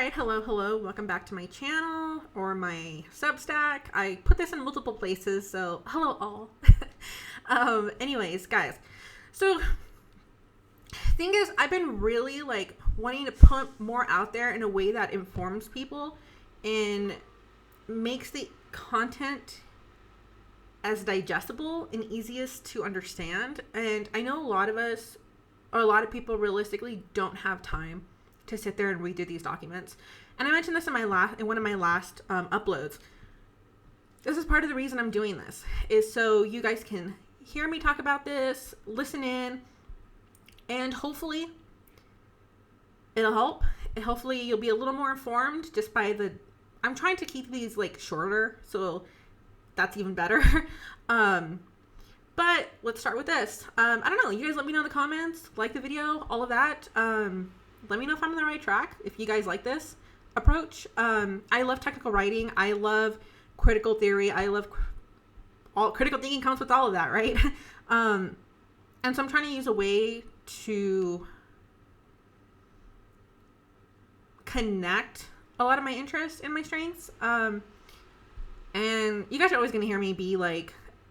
right, hello. Welcome back to my channel or my Substack. I put this in multiple places, so hello all. Anyways, guys, so thing is, I've been really wanting to put more out there in a way that informs people and makes the content as digestible and easiest to understand. And I know a lot of us, or a lot of people realistically don't have time to sit there and read through these documents. And I mentioned this in one of my last uploads. This is part of the reason I'm doing this, is so you guys can hear me talk about this, listen in, and hopefully it'll help. And hopefully you'll be a little more informed just by I'm trying to keep these shorter, so that's even better. But let's start with this. I don't know, you guys let me know in the comments, like the video, all of that. Let me know if I'm on the right track, if you guys like this approach. I love technical writing. I love critical theory. I love all critical thinking comes with all of that, right? And so I'm trying to use a way to connect a lot of my interests and my strengths. And you guys are always going to hear me be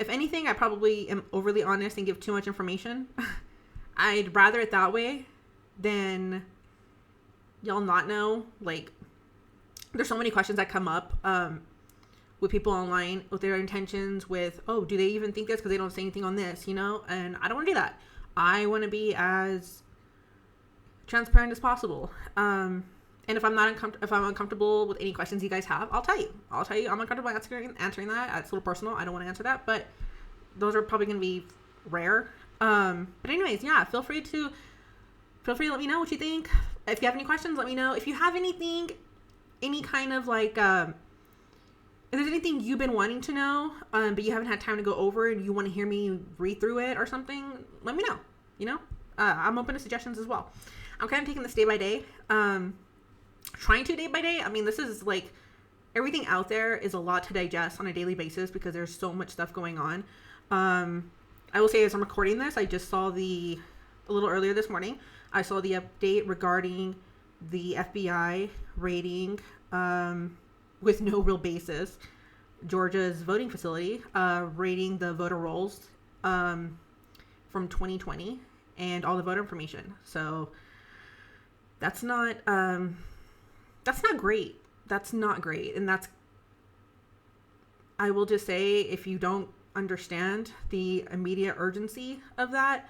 if anything, I probably am overly honest and give too much information. I'd rather it that way than y'all not know. There's so many questions that come up with people online with their intentions with, oh, do they even think this because they don't say anything on this, and I don't want to do that. I want to be as transparent as possible. And if I'm uncomfortable with any questions you guys have, I'll tell you I'm uncomfortable answering that. It's a little personal. I don't want to answer that, but those are probably going to be rare. But anyways, yeah, feel free to let me know what you think. If you have any questions, let me know. If you have anything, any kind of if there's anything you've been wanting to know, but you haven't had time to go over and you want to hear me read through it or something, let me know. I'm open to suggestions as well. I'm kind of taking this day by day. Trying to day by day. I mean, this is everything out there is a lot to digest on a daily basis because there's so much stuff going on. I will say, as I'm recording this, I just saw a little earlier this morning, I saw the update regarding the FBI raiding, with no real basis, Georgia's voting facility, raiding the voter rolls from 2020 and all the voter information. So that's not great. That's not great. And I will just say, if you don't understand the immediate urgency of that,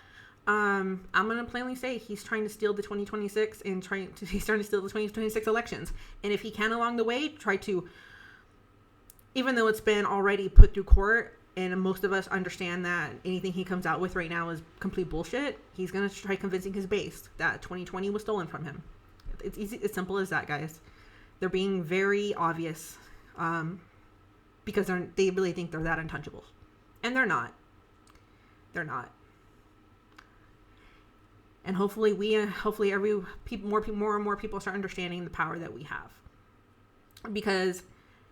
I'm going to plainly say he's trying to steal the 2026 and he's trying to steal the 2026 elections. And if he can along the way, try to, even though it's been already put through court and most of us understand that anything he comes out with right now is complete bullshit, he's going to try convincing his base that 2020 was stolen from him. It's easy, as simple as that, guys. They're being very obvious, because they really think they're that untouchable, and they're not. And hopefully more and more people start understanding the power that we have, because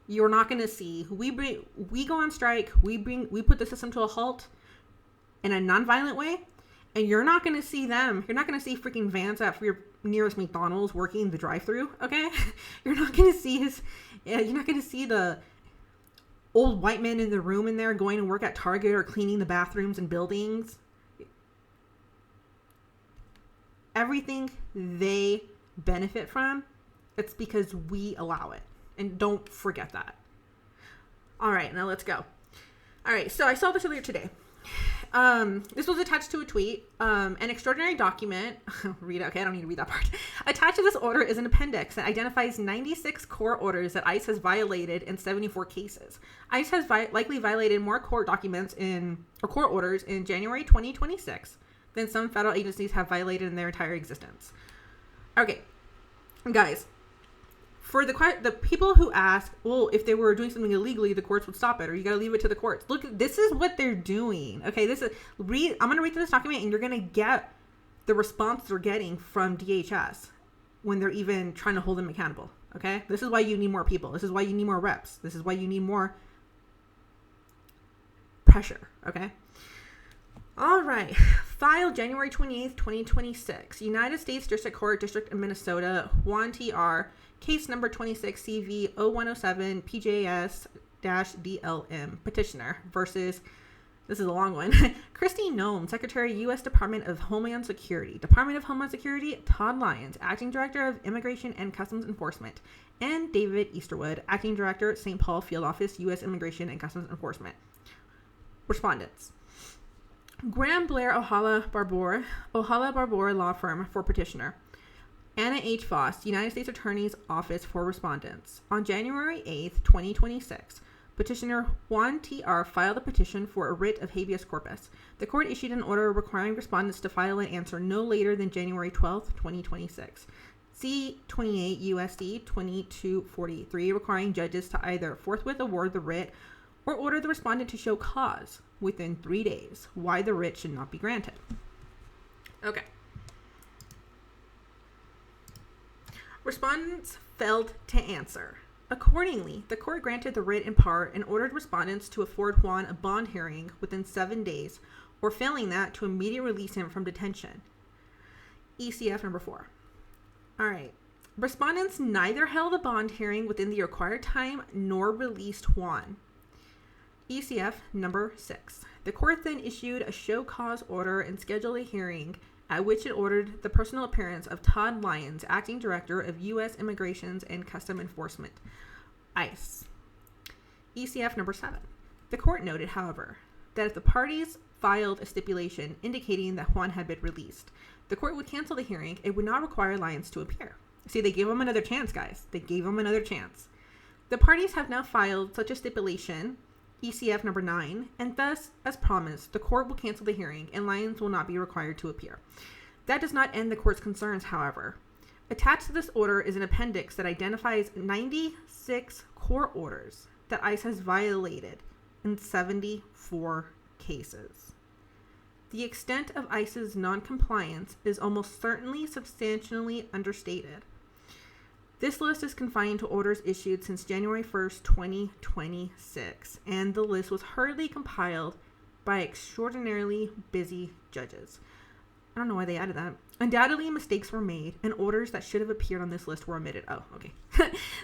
you're not going to see, we go on strike, we put the system to a halt in a nonviolent way, and you're not going to see freaking Vance at your nearest McDonald's working the drive-thru, okay? You're not going to see the old white men in the room in there going to work at Target or cleaning the bathrooms and buildings. Everything they benefit from, it's because we allow it. And don't forget that. All right, now let's go. All right, so I saw this earlier today. This was attached to a tweet. An extraordinary document. Read it. Okay, I don't need to read that part. Attached to this order is an appendix that identifies 96 court orders that ICE has violated in 74 cases. ICE has likely violated more court orders in January 2026 than some federal agencies have violated in their entire existence. Okay, guys, for the people who ask, well, if they were doing something illegally, the courts would stop it, or you got to leave it to the courts. Look, this is what they're doing. Okay, I'm going to read through this document, and you're going to get the response they're getting from DHS when they're even trying to hold them accountable. Okay, this is why you need more people. This is why you need more reps. This is why you need more pressure. Okay. All right. Filed January 28th, 2026. United States District Court, District of Minnesota, Juan T.R., case number 26 CV 0107 PJS-DLM, petitioner versus, this is a long one, Kristi Noem, Secretary, U.S. Department of Homeland Security. Department of Homeland Security, Todd Lyons, Acting Director of Immigration and Customs Enforcement, and David Easterwood, Acting Director, St. Paul Field Office, U.S. Immigration and Customs Enforcement. Respondents. Graham Blair Ohala Barbour Law Firm for petitioner. Anna H. Foss, United States Attorney's Office for respondents. On January 8th, 2026, petitioner Juan T.R. filed a petition for a writ of habeas corpus. The court issued an order requiring respondents to file an answer no later than January 12th, 2026. C-28 U.S.C. 2243, requiring judges to either forthwith award the writ or order the respondent to show cause within 3 days why the writ should not be granted. Okay. Respondents failed to answer. Accordingly, the court granted the writ in part and ordered respondents to afford Juan a bond hearing within 7 days, or failing that, to immediately release him from detention. ECF number 4. All right. Respondents neither held a bond hearing within the required time nor released Juan. ECF number 6. The court then issued a show cause order and scheduled a hearing at which it ordered the personal appearance of Todd Lyons, Acting Director of U.S. Immigration and Customs Enforcement, ICE. ECF number 7. The court noted, however, that if the parties filed a stipulation indicating that Juan had been released, the court would cancel the hearing. It would not require Lyons to appear. See, they gave him another chance, guys. They gave him another chance. The parties have now filed such a stipulation, ECF number 9, and thus, as promised, the court will cancel the hearing and Lyons will not be required to appear. That does not end the court's concerns, however. Attached to this order is an appendix that identifies 96 court orders that ICE has violated in 74 cases. The extent of ICE's non-compliance is almost certainly substantially understated. This list is confined to orders issued since January 1st, 2026, and the list was hurriedly compiled by extraordinarily busy judges. I don't know why they added that. Undoubtedly, mistakes were made, and orders that should have appeared on this list were omitted. Oh, okay.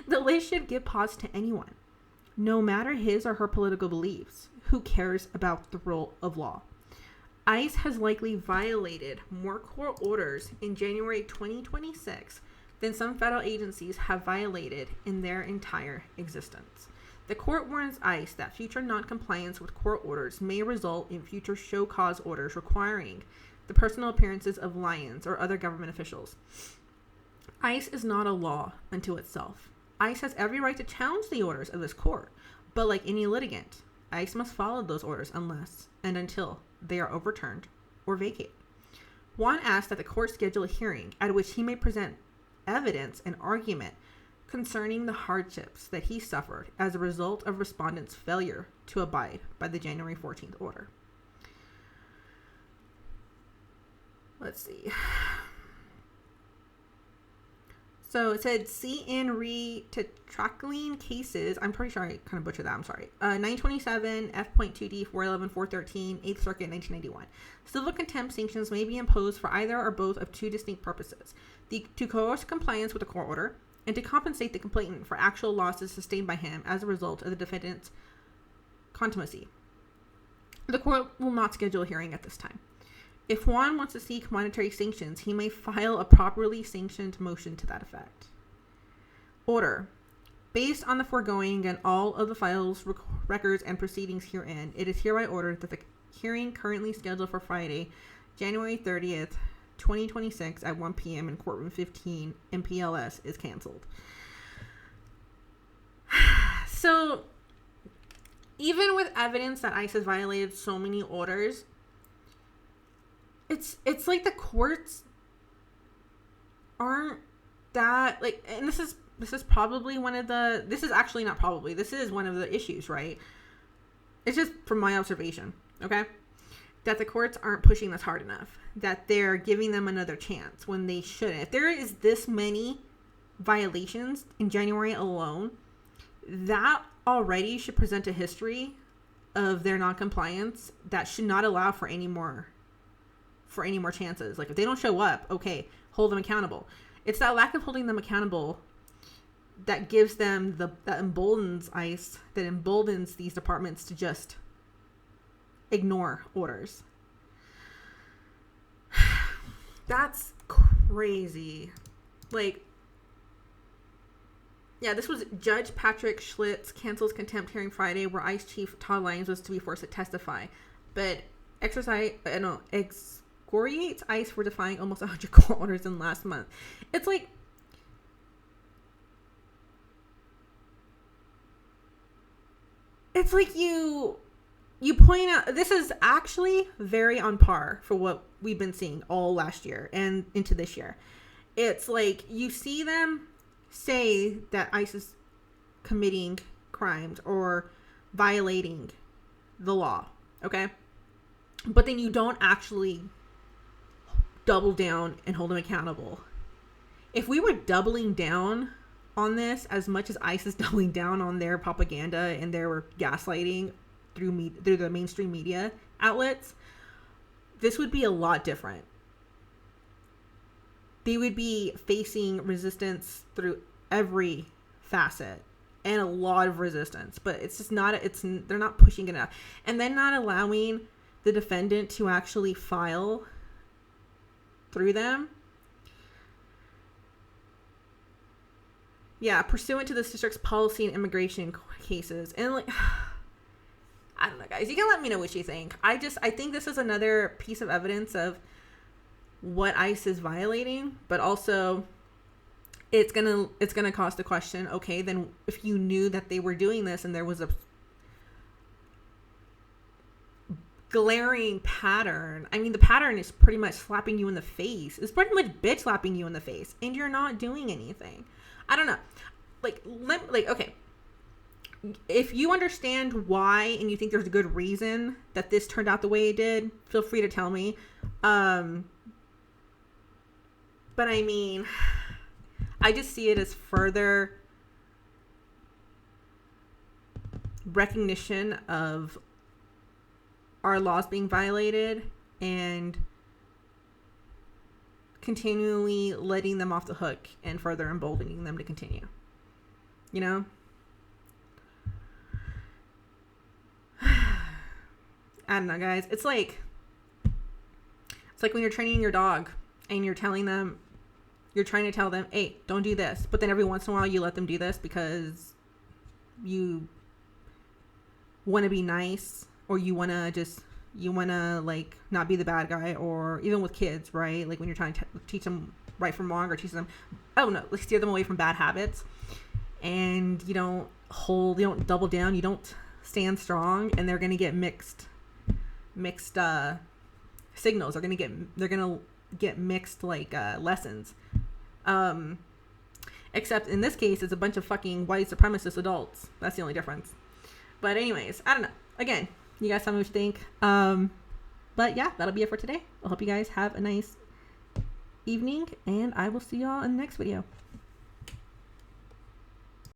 The list should give pause to anyone, no matter his or her political beliefs, who cares about the rule of law. ICE has likely violated more court orders in January 2026 than some federal agencies have violated in their entire existence. The court warns ICE that future noncompliance with court orders may result in future show cause orders requiring the personal appearances of Lyons or other government officials. ICE is not a law unto itself. ICE has every right to challenge the orders of this court, but like any litigant, ICE must follow those orders unless and until they are overturned or vacated. Juan asked that the court schedule a hearing at which he may present evidence and argument concerning the hardships that he suffered as a result of respondents' failure to abide by the January 14th order. Let's see. So it said CN re-tetracycline cases. I'm pretty sure I kind of butchered that. I'm sorry. 927 F.2D 411 413 8th Circuit 1991. Civil contempt sanctions may be imposed for either or both of two distinct purposes: to coerce compliance with a court order and to compensate the complainant for actual losses sustained by him as a result of the defendant's contumacy. The court will not schedule a hearing at this time. If Juan wants to seek monetary sanctions, he may file a properly sanctioned motion to that effect. Order. Based on the foregoing and all of the files, records, and proceedings herein, it is hereby ordered that the hearing currently scheduled for Friday, January 30th, 2026 at 1 p.m. in courtroom 15 MPLS is canceled. So, even with evidence that ICE has violated so many orders, it's like the courts aren't that, like, and this is probably this is actually not probably, this is one of the issues, right? It's just from my observation, okay? That the courts aren't pushing this hard enough, that they're giving them another chance when they shouldn't. If there is this many violations in January alone, that already should present a history of their noncompliance that should not allow for any more for any more chances. Like if they don't show up, okay, hold them accountable. It's that lack of holding them accountable that gives them that emboldens ICE, that emboldens these departments to just ignore orders. That's crazy. Like, yeah, this was Judge Patrick Schlitz cancels contempt hearing Friday where ICE Chief Todd Lyons was to be forced to testify. But excoriates ICE for defying almost 100 court orders in last month. It's like, you point out, this is actually very on par for what we've been seeing all last year and into this year. It's like you see them say that ICE is committing crimes or violating the law, okay? But then you don't actually double down and hold them accountable. If we were doubling down on this as much as ICE is doubling down on their propaganda and their gaslighting through the mainstream media outlets, this would be a lot different. They would be facing resistance through every facet and a lot of resistance, but it's just not, they're not pushing it enough. And then not allowing the defendant to actually file through them. Yeah, pursuant to the district's policy in immigration cases. And like, I don't know, guys, you can let me know what you think. I think this is another piece of evidence of what ICE is violating, but also it's gonna cause the question, okay, then if you knew that they were doing this and there was a glaring pattern, I mean, the pattern is pretty much slapping you in the face. It's pretty much bitch slapping you in the face, and you're not doing anything. I don't know. Okay. If you understand why and you think there's a good reason that this turned out the way it did, feel free to tell me. But I mean, I just see it as further recognition of our laws being violated and continually letting them off the hook and further emboldening them to continue. You know? I don't know, guys. It's like when you're training your dog and you're trying to tell them, hey, don't do this. But then every once in a while you let them do this because you want to be nice, or you want to like not be the bad guy. Or even with kids, right? Like when you're trying to teach them right from wrong, or teach them, like steer them away from bad habits. And you don't double down, you don't stand strong, and they're going to get mixed signals. They're going to get mixed lessons. Except in this case, it's a bunch of fucking white supremacist adults. That's the only difference. But anyways, I don't know. Again, you guys tell me what you think. But yeah, that'll be it for today. I hope you guys have a nice evening, and I will see y'all in the next video.